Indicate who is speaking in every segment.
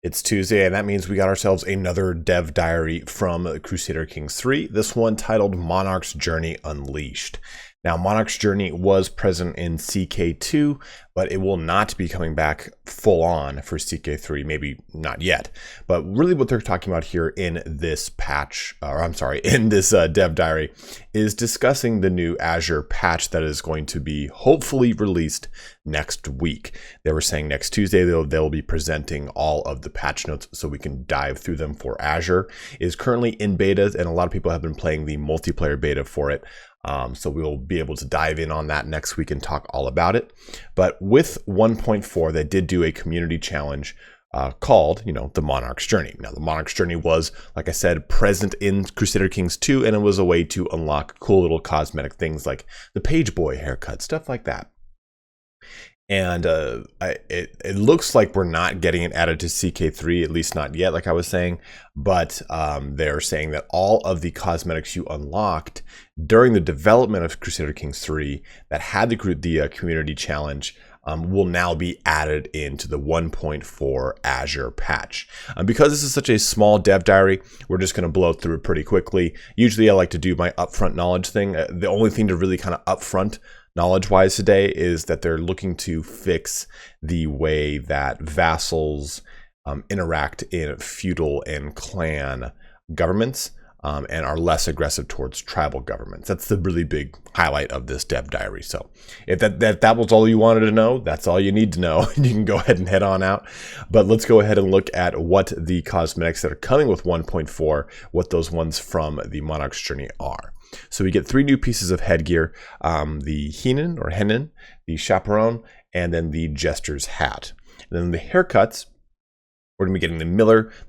Speaker 1: It's Tuesday, and that means we got ourselves another dev diary from Crusader Kings 3, this one titled Monarch's Journey Unleashed. Now, Monarch's Journey was present in CK2, but it will not be coming back full on for CK3, maybe not yet. But really what they're talking about here in this patch, or I'm sorry, in this dev diary, is discussing the new Azure patch that is going to be hopefully released next week. They were saying next Tuesday they'll be presenting all of the patch notes so we can dive through them for Azure. It is currently in beta, and a lot of people have been playing the multiplayer beta for it. So we'll be able to dive in on that next week and talk all about it. But with 1.4, they did do a community challenge called, the Monarch's Journey. Now, the Monarch's Journey was, like I said, present in Crusader Kings 2, and it was a way to unlock cool little cosmetic things like the page boy haircut, stuff like that. And it looks like we're not getting it added to CK3, at least not yet, like I was saying. But they're saying that all of the cosmetics you unlocked during the development of Crusader Kings 3 that had the community challenge will now be added into the 1.4 Azure patch. Because this is such a small dev diary, we're just going to blow through it pretty quickly. Usually I like to do my upfront knowledge thing. The only thing to really kind of upfront knowledge-wise today is that they're looking to fix the way that vassals interact in feudal and clan governments and are less aggressive towards tribal governments. That's the really big highlight of this dev diary. So if that was all you wanted to know, that's all you need to know. You can go ahead and head on out. But let's go ahead and look at what the cosmetics that are coming with 1.4, what those ones from the Monarch's Journey are. So we get 3 new pieces of headgear, the Henin, the Chaperon, and then the Jester's hat. And then the haircuts, we're going to be getting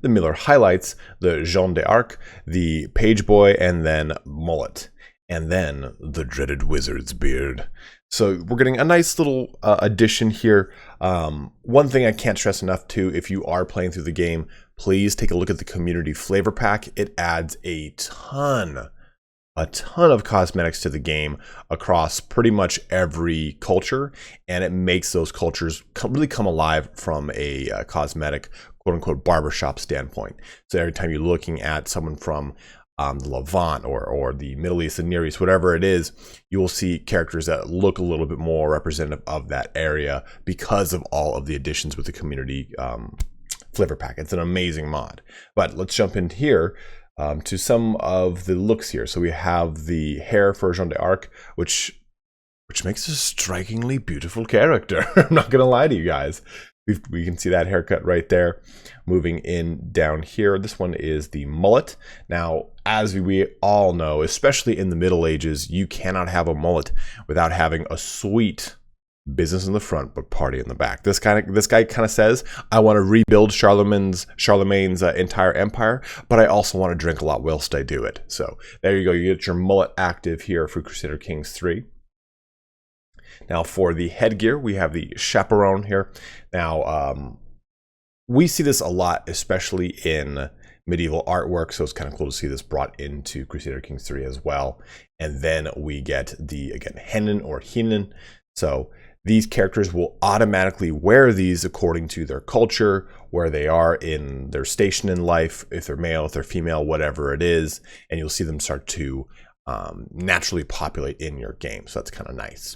Speaker 1: the Miller highlights, the Jean d'Arc, the page boy, and then mullet. And then the dreaded wizard's beard. So we're getting a nice little addition here. One thing I can't stress enough too, if you are playing through the game, please take a look at the community flavor pack. It adds a ton of cosmetics to the game across pretty much every culture, and it makes those cultures really come alive from a cosmetic quote-unquote barbershop standpoint. So every time you're looking at someone from the Levant or the Middle East and Near East, whatever it is, you will see characters that look a little bit more representative of that area because of all of the additions with the community flavor pack. It's an amazing mod. But let's jump in here to some of the looks here. So we have the hair for Jean d'Arc, which makes a strikingly beautiful character. I'm not gonna lie to you guys. We can see that haircut right there. Moving in down here, this one is the mullet. Now, as we all know, especially in the Middle Ages, you cannot have a mullet without having a sweet business in the front but party in the back. This guy kind of says, I want to rebuild Charlemagne's entire empire, but I also want to drink a lot whilst I do it. So there you go. You get your mullet active here for Crusader Kings 3. Now for the headgear, we have the chaperon here. Now we see this a lot, especially in medieval artwork, so it's kind of cool to see this brought into Crusader Kings 3 as well. And then we get the, again, Henin or Hinen. So these characters will automatically wear these according to their culture, where they are in their station in life, if they're male, if they're female, whatever it is, and you'll see them start to naturally populate in your game. So that's kind of nice.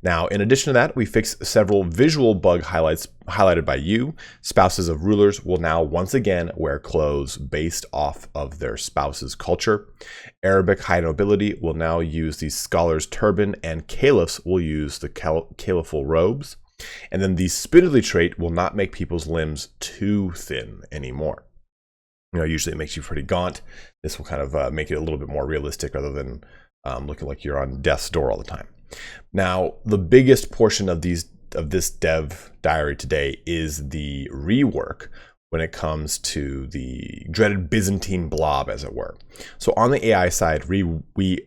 Speaker 1: Now, in addition to that, we fixed several visual bug highlights highlighted by you. Spouses of rulers will now once again wear clothes based off of their spouse's culture. Arabic high nobility will now use the scholar's turban, and caliphs will use the caliphal robes. And then the spindly trait will not make people's limbs too thin anymore. Usually it makes you pretty gaunt. This will kind of make it a little bit more realistic rather than looking like you're on death's door all the time. Now, the biggest portion of this dev diary today is the rework when it comes to the dreaded Byzantine Blob, as it were. So on the AI side, we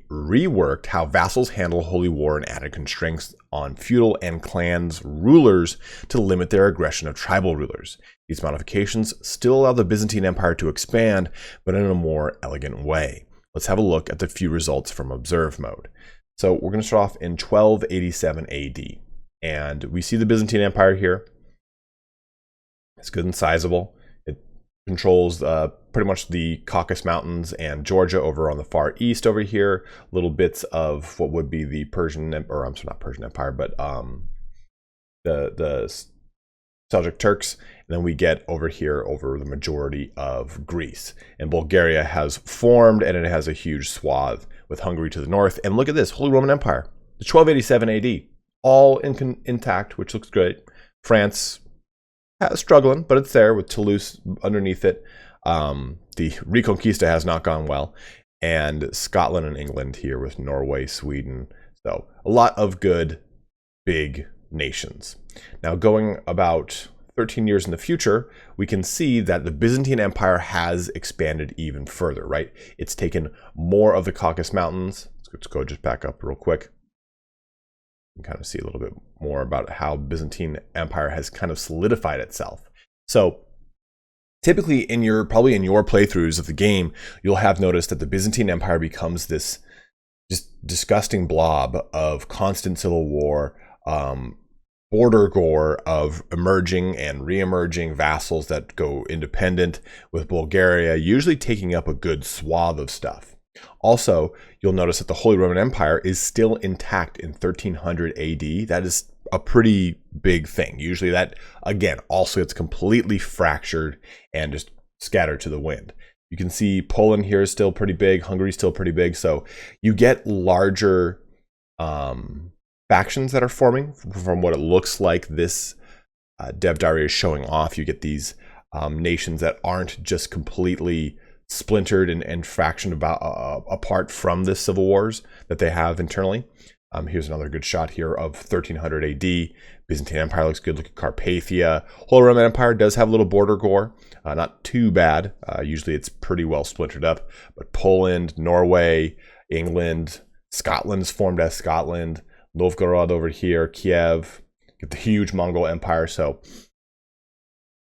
Speaker 1: reworked how vassals handle holy war and added constraints on feudal and clans rulers to limit their aggression of tribal rulers. These modifications still allow the Byzantine Empire to expand, but in a more elegant way. Let's have a look at the few results from Observe mode. So we're going to start off in 1287 AD, and we see the Byzantine Empire here. It's good and sizable. controls pretty much the Caucasus Mountains and Georgia over on the far east over here. Little bits of what would be the Persian, or I'm sorry, not Persian Empire, but the Seljuk Turks. And then we get over here over the majority of Greece. And Bulgaria has formed, and it has a huge swath with Hungary to the north. And look at this, Holy Roman Empire, the 1287 AD, all intact, which looks great. France struggling, but it's there with Toulouse underneath it. The Reconquista has not gone well, and Scotland and England here with Norway, Sweden. So a lot of good big nations. Now going about 13 years in the future, we can see that the Byzantine Empire has expanded even further, right? It's taken more of the Caucasus Mountains. Let's go just back up real quick. You can kind of see a little bit more about how Byzantine Empire has kind of solidified itself. So typically probably in your playthroughs of the game, you'll have noticed that the Byzantine Empire becomes this just disgusting blob of constant civil war, border gore of emerging and re-emerging vassals that go independent, with Bulgaria usually taking up a good swath of stuff. Also, you'll notice that the Holy Roman Empire is still intact in 1300 AD. That is a pretty big thing. Usually that, again, also gets completely fractured and just scattered to the wind. You can see Poland here is still pretty big. Hungary is still pretty big. So you get larger factions that are forming from what it looks like this dev diary is showing off. You get these nations that aren't just completely splintered and fractioned apart from the civil wars that they have internally. Here's another good shot here of 1300 AD. Byzantine Empire looks good. Look at Carpathia. Holy Roman Empire does have a little border gore. Not too bad. Usually it's pretty well splintered up. But Poland, Norway, England, Scotland is formed as Scotland. Novgorod over here, Kiev. Get the huge Mongol Empire. So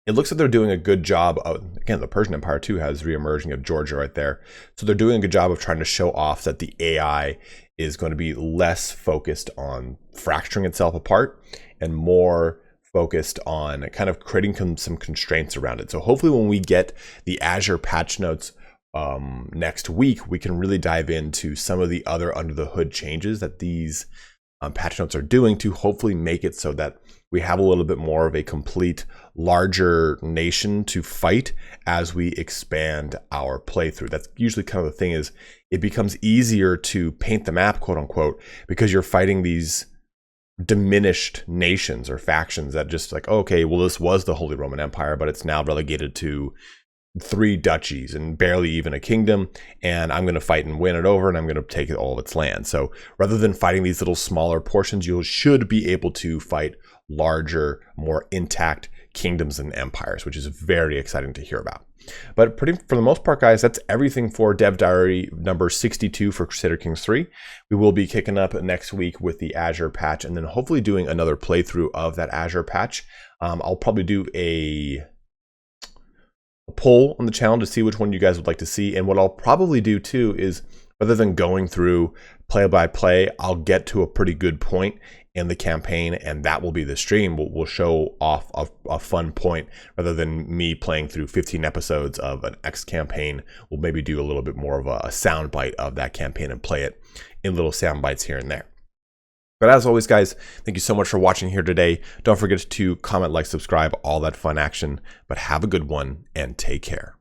Speaker 1: it looks like they're doing a good job of, again, the Persian Empire too has re-emerging of Georgia right there. So they're doing a good job of trying to show off that the AI is going to be less focused on fracturing itself apart and more focused on kind of creating some constraints around it. So hopefully when we get the Azure patch notes next week, we can really dive into some of the other under the hood changes that these patch notes are doing to hopefully make it so that we have a little bit more of a complete larger nation to fight as we expand our playthrough. That's usually kind of the thing, is it becomes easier to paint the map, quote unquote, because you're fighting these diminished nations or factions that just like, okay, well, this was the Holy Roman Empire, but it's now relegated to 3 duchies and barely even a kingdom, and I'm going to fight and win it over, and I'm going to take all of its land. So rather than fighting these little smaller portions, you should be able to fight larger, more intact kingdoms and empires, which is very exciting to hear about. But for the most part, guys, that's everything for Dev Diary number 62 for Crusader Kings 3. We will be kicking up next week with the Azure patch, and then hopefully doing another playthrough of that Azure patch. I'll probably do a poll on the channel to see which one you guys would like to see. And what I'll probably do too is, rather than going through play by play, I'll get to a pretty good point in the campaign, and that will be the stream. We'll show off a fun point rather than me playing through 15 episodes of an X campaign. We'll maybe do a little bit more of a sound bite of that campaign and play it in little sound bites here and there. But as always, guys, thank you so much for watching here today. Don't forget to comment, like, subscribe, all that fun action. But have a good one and take care.